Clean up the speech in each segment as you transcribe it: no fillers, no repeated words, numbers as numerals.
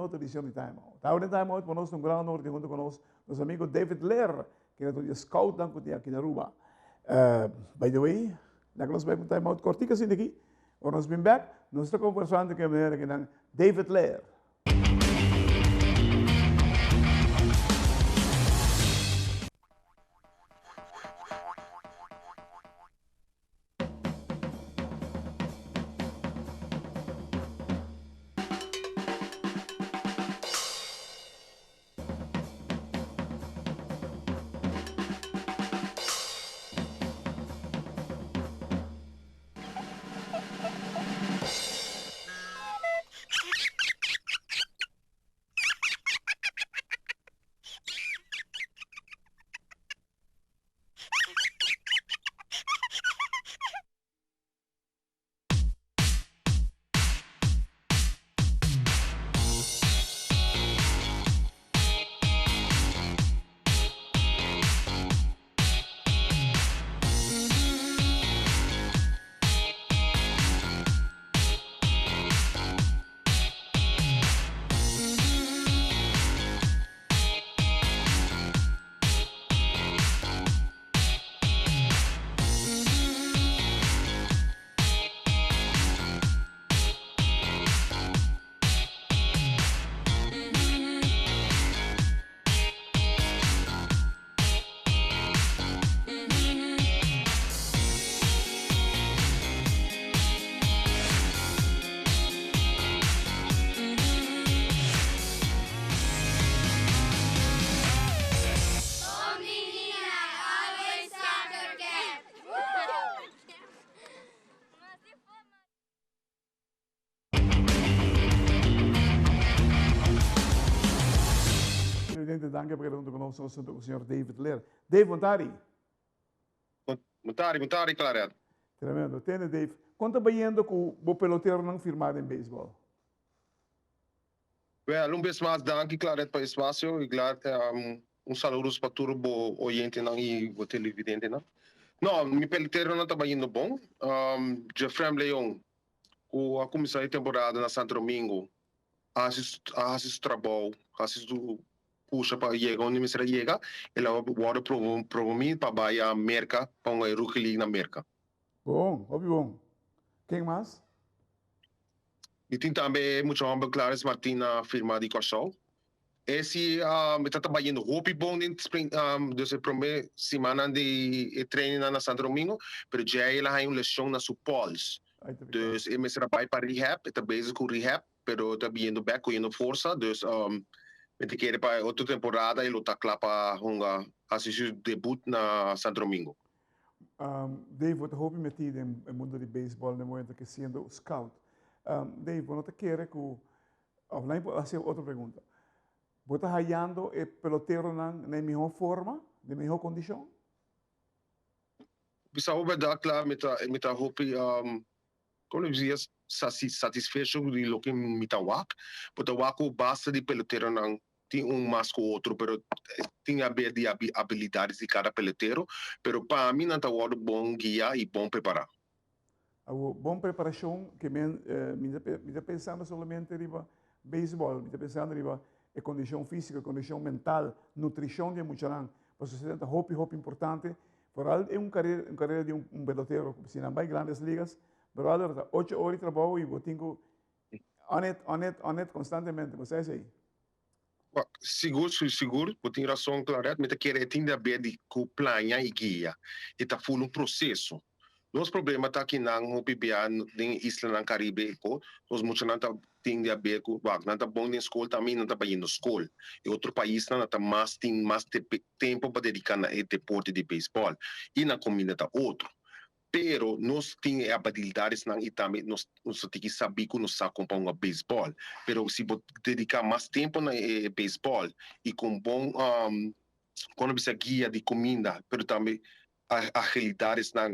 outra edição de Time Out. Ahora em Time Out, conosco um grande honor, junto conosco, nosso amigo David Lehr, que é o scout aqui na Aruba. By the way, nós vamos Time Out cortica assim daqui. Or nós bem back, nós estamos conversando com a David Lehr. Presidente, danke per aver conosco o senhor David Lehr. Dave, vontade? Montari, claro. Tremendo. Tene, Dave. Conta bem com o peloteiro não firmado em beisebol. Well, vez mais, danke, claro, para o espaço. E claro, saludo para todo o oyente e o televidente. Não, meu peloteiro não está indo bom. Jeffrey Leão, a comissão de temporada na Santo Domingo, assiste trabalho, assiste puxa para chegar onde você chega, ela vai provar para ir à América, para um Rookie League na América. Bom, óbvio bom. Quem mais? E tem também muito homem, Clarice Martina, firma de Corsol. Esse está trabalhando roupa bom dessa primeira semana de treino na Santo Domingo, mas já ela tem uma lesão na sua pulse. Então, ele vai para rehab, está basic com rehab, mas está vindo back, com força, então, ele quer para outra temporada, ele está claro para assistir o debut na Santo Domingo. Dave, wat hoop je met die in het mundo de baseball, no momento que sendo scout? Dave, você quer que offline fazer outra pergunta? Você está hallando o pelotero na melhor forma, na melhor condição? Bisa verdade, claro, met hoop, como eu dizia, satisfecho de lo que me tá wak, porque wak basta de pelotero não tem mais que o outro, pero tem a ver de habilidades de cada pelotero, pero para mim não tá bom guia e bom preparar. A boa preparação que me está pensando somente riba beisebol, me está pensando riba a condição física, condição mental, nutrição de muito não. Porque se sente hope importante. Vooral em carreira de pelotero, se não vai grandes ligas, pero agora 8 horas de trabalho e eu tenho on it constantemente, você é aí? Seguro, eu tenho razão, claro, mas querer tem a ver de planear e guia, e tá full um processo. Nosso problema está aqui na PBA, em Isla na Caribe, nós muitos não tem a ver com, não está bom na escola também, não está bem na escola. E outro país não está tem mais tempo para dedicar ao deporte de beisebol. E na comida está outro. Pero nós temos habilidades e também nós temos que saber que nós sabemos comprar beisebol. Pero se dedicar mais tempo no beisebol e com bom quando você guia de comida, pero também agilidades na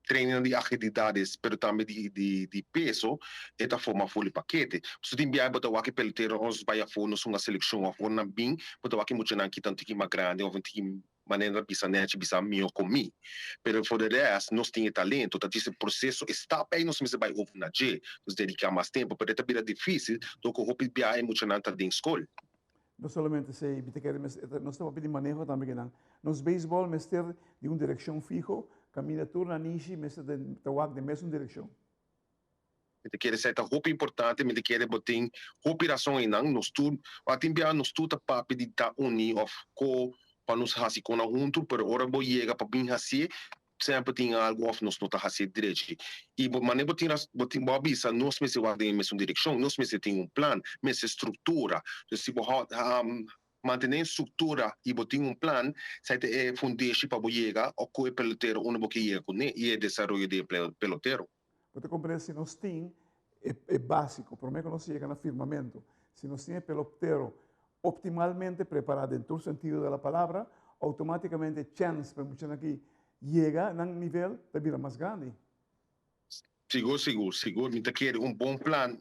treino de agilidades, pero também de peso, é da forma full paquete. Se tem bem botar aqui pelotero, nós vai a for nós uma seleção a for na bem, botar aqui muito não que tanto que mais grande ou que maneira bisa net bisa mio comi. Pero for the rest, nós tinha talento, tá esse processo está bem, nós me vai ouvir na G, nos dedicar mais tempo, pero tá bem difícil, do que o hopi bia emocionante da escola. Não somente se nós estamos pedindo manejo também, não. Nos beisebol, mestre de uma direção fijo, caminha turna nishi, mestre de tawag de mesma direção. Te quer dizer, tá roupa importante, me quer botar cooperação aí não, nos tudo, até bia nos tudo para pedir tá uni of co para nos fazer com junto, pero ora bo chega para bem fazer, sempre tem algo of nos não tá fazer direito. E mané botin bobisa, nós me se vai em mesma direção, nós me se tem plano, mesma estrutura. Então se manter estrutura e botar plano, sai é fundamento para bo chega, o co pelotero, onde bo que chega, né? E desenvolvimento de pelotero. Você compreende, se nós temos, é básico, por menos que nós chega no firmamento, se nós temos pelotero optimalmente preparado em todo o sentido da palavra, automaticamente a chance para muitos aqui chega num nível de vida mais grande. Seguro. Me quer bom plano,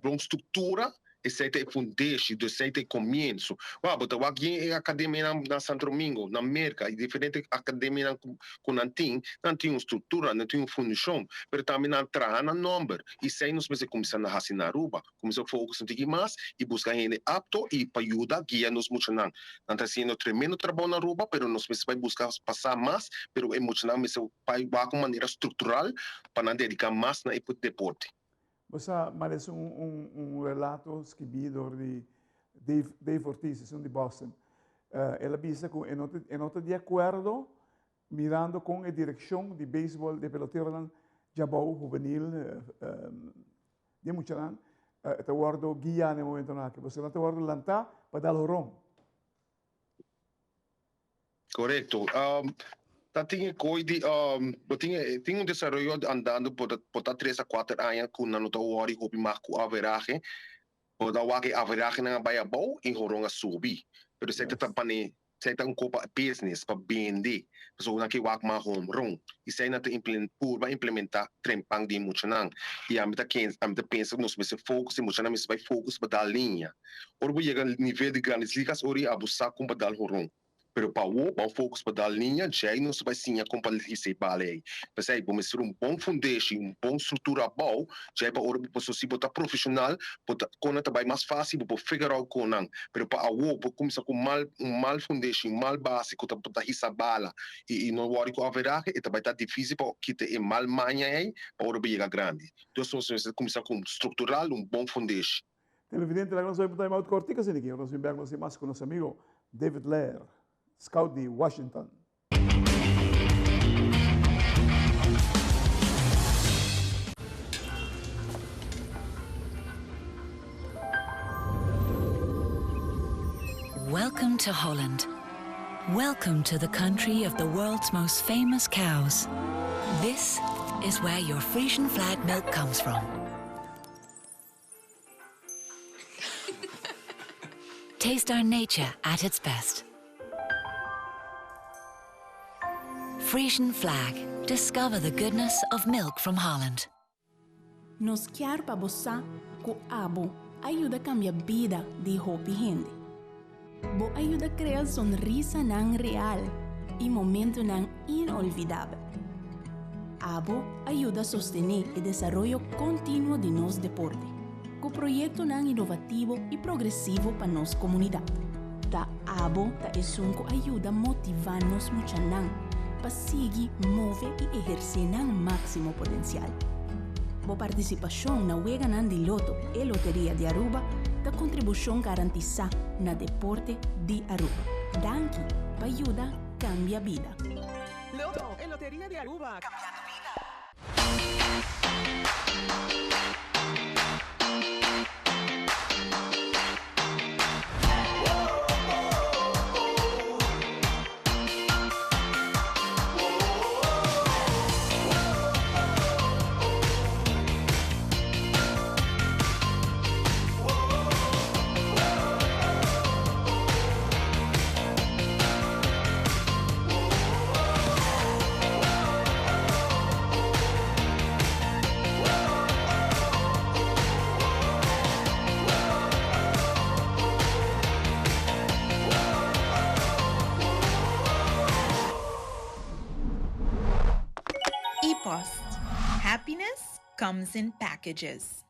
bom estrutura, esse é o fundamento, esse é o começo. Bota aqui é academia na Santo Domingo, na América, e diferente academia com não tem uma estrutura, não tem uma função, mas também não traz um número. E se aí nós começamos a fazer na Aruba, começamos a focar em mais e buscar gente apto e para ajudar, guiar nos muito não. Não está sendo tremendo trabalho na Aruba, mas nós vamos buscar passar mais, mas emocionalmente vai com maneira estrutural para não dedicar mais na deporte. Você merece relato escrito de Dave Ortiz, de Boston. Ela diz que não está de acordo mirando com a direção de beisebol de pelotero Jabou juvenil de Muchanan, está guardo guia no momento que você não está guardo lantar para dar o rom. Correto. Tinha um desenvolvimento andando por 3 a 4 anos com não está worry com o average, por dar o average na baia bom e horonga subir. Pero se tá pane, se tá copa business para vender, pessoa na que wak ma home run. E se não implementar trempang de muito não. E a meta pensa nos vai focus e muito não vai focus para dar linha. Orbo chega nível de grandes ligas ori abusar com para dar horon. Pero para o focus para dar linha, já não se vai sim a compartilhar balé. Mas aí, vamos ter bom fundamento, bom estrutura bom, já é para o pessoa se botar profissional, botar quando também mais fácil, para figurar o conan. Pero para o começar com mal fundamento, mal básico, para botar essa bala e não worry com a verdade, também está difícil para que te mal manha aí, para o chegar grande. Então, nós começar com estrutural, bom fundamento. Televidente, nós vamos botar em corticas aqui, nós vamos mais com nosso amigo David Lair, scout de Washington. Welcome to Holland. Welcome to the country of the world's most famous cows. This is where your Frisian flag milk comes from. Taste our nature at its best. Frisian flag. Discover the goodness of milk from Holland. Nos quer para bossa com abo ajuda a cambiar a vida de hopi gente. Bo ajuda a criar sonrisa nan real e momento nan inolvidável. Abo ajuda a sostener o desenvolvimento contínuo de nos deporte, com projeto nan inovativo e progressivo para nos comunidade. Da abo ta esunco ajuda a motivar nos muchanan para seguir, mover e exercer nan máximo potencial. Bo participação na Wega nan de Loto e Loteria de Aruba da contribuição garantizada na deporte de Aruba. Danke, para ajudar cambia vida. Loto e Loteria de Aruba. Cambiando vida. post. Happiness comes in packages.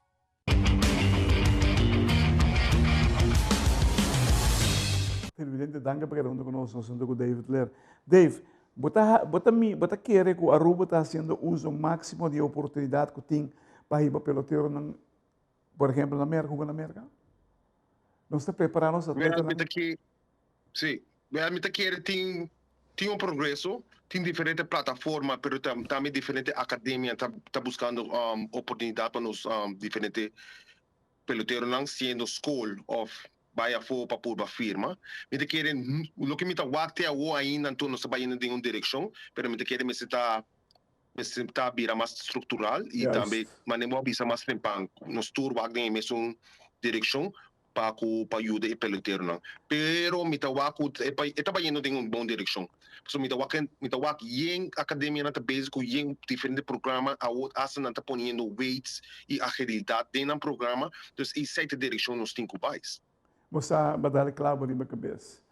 Televidente, danke por quedando conosco, nós estamos com David Ler. Dave, bota querer que a Aruba está fazendo uso máximo de oportunidade que tem para ir para pelotero, por exemplo, na América, na América? Nós estamos preparando os atletas. Realmente tem progresso, tem diferentes plataformas, mas também diferentes academias tá buscando oportunidade para os diferentes peloteiros, não sendo school of vai a for para pôr a firma. Me querem, o que me tá até o ainda então não está indo em uma direção, mas me querem me está vira mais estrutural e também manemo bisa mais tempo nos tour wag em mesmo direção para ajudar o peloteiro não. Pero me tá está indo em uma boa direção. So me tá em academia na base com em diferente programa a outra na tá ponendo weights e agilidade dentro do programa, então essa é a direção nos 5 países. Você vai dar clavo na minha cabeça.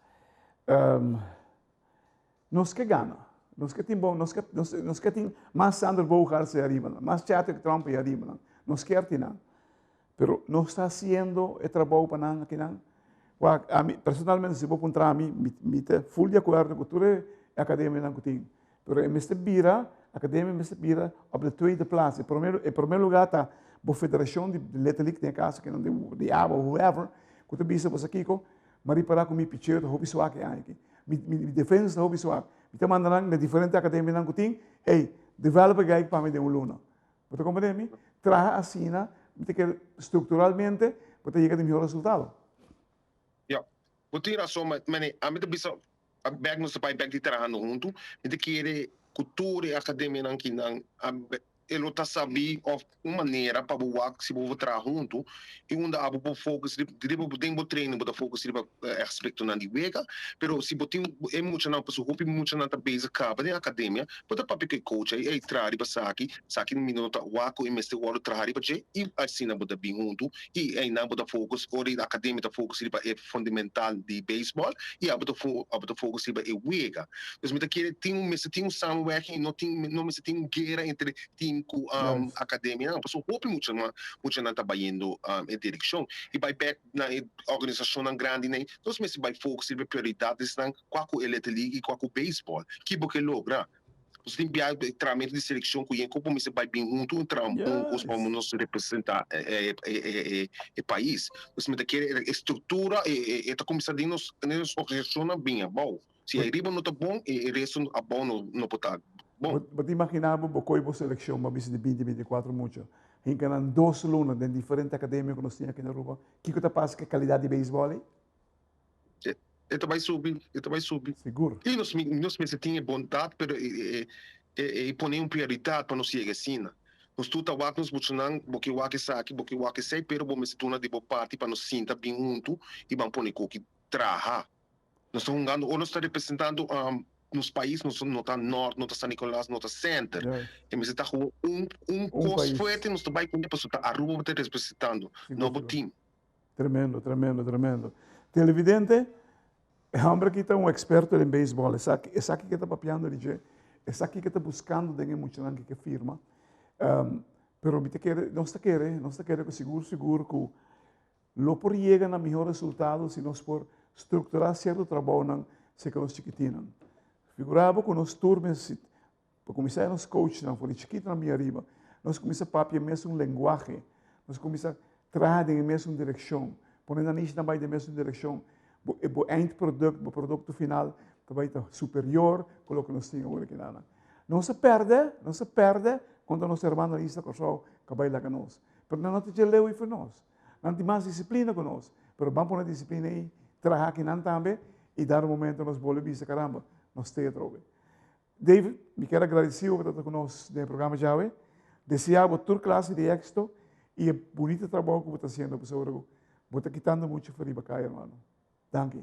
Nós que ganha. Nós que temos mais Sandro Bougarse arriba, mais Chato que Trump arriba. Nós queremos ter. Pero não está fazendo o trabalho para nós aqui. Personalmente, se vou encontrar me full de acordo com toda a academia que tenho. Pero a academia me vira op de tweede plaats. Em primeiro lugar está a Federação de Letterlijk, tem caso que não tem diabo ou whoever. Quando bisa você aqui, mas para com mi pitcher, hobby swag aqui. Mi defesa hobby swag. Mi te mandaram na diferente academia não tem. Ei, developer gai para me de luna. Você compreende? Traga assim, me que estruturalmente para chegar a melhor resultado. Ja, você tem razão, mas a mim bisa a bag nos pai bag de trabalhando junto. Me que cultura e academia não que não ele está sabendo of uma maneira para o se vou trabalhar junto e onde a vou focus de tempo treino vou focus de aspecto na dieta, pero se botem é muito não para o muito não tá base capa de academia, pode para que coach aí trabalhar para saki minuto waco e mestre o trabalhar para e assim na botar bem junto e aí na botar focus ori da academia tá focus de é fundamental de beisebol e a botar focus de é wega. Então me querer tem um somewhere não tem guerra entre team com academia, não, porque o hope muito não está indo em direção e vai back na organização grande, né? Então se vai focar sobre prioridades na qual é a liga e qual é o beisebol, que porque logra. Você tem que treinamento de seleção que como você vai bem junto os para nos representar o país. Você tem que estrutura e tá começando nos organização bem, bom. Se a riba não está bom, o resto é bom não pode. Bom, você imaginava que a seleção uma vez de 2024 muito. Em 2 lunas de diferentes academias que nós tínhamos aqui na Aruba. O que está passando com a qualidade de beisebol? Ele vai subir. Seguro. E nós tínhamos bondade, mas põe uma prioridade para nós chegar assim. Nós tudo nos buscando, porque o que sai, pero vamos ter uma de boa parte para nós sentar bem junto e vamos pôr que trabalhar. Nós estamos jogando, ou nós estamos representando nos países, não está norte, não está São Nicolás, não está centro. E mas está com costo forte, nós estamos com a pessoa a Aruba está representando novo time. Tremendo. Televidente, é homem que está experto em beisebol, esse aqui que está papiando ali, esse aqui que está buscando de muito que firma. Pero não está querendo que seguro que lo por chega na melhor resultado se nós por estruturar certo trabalho não se que nós chiquitinos. Figurava que nós turmas, para começar nos coaches, não foi chiquito na minha riba, nós começamos a papiar mesmo linguagem, nós começamos a trabalhar em mesma direção, ponendo a niche também na mesma direção, o endproduto, o produto final, também está superior ao que nós tínhamos aqui. Não se perde quando nosso irmão ali está com o que vai lá com nós. Mas não te leu e foi nós. Não tem mais disciplina com nós. Mas vamos pôr a disciplina aí, trabalhar aqui também e dar um momento nós bolemos caramba. Nós temos David, me quero agradecer por estar conosco no programa já. Desejo toda classe de êxito e o bonito trabalho que você está fazendo. Você está quitando muito frio para cá, irmão. Danke.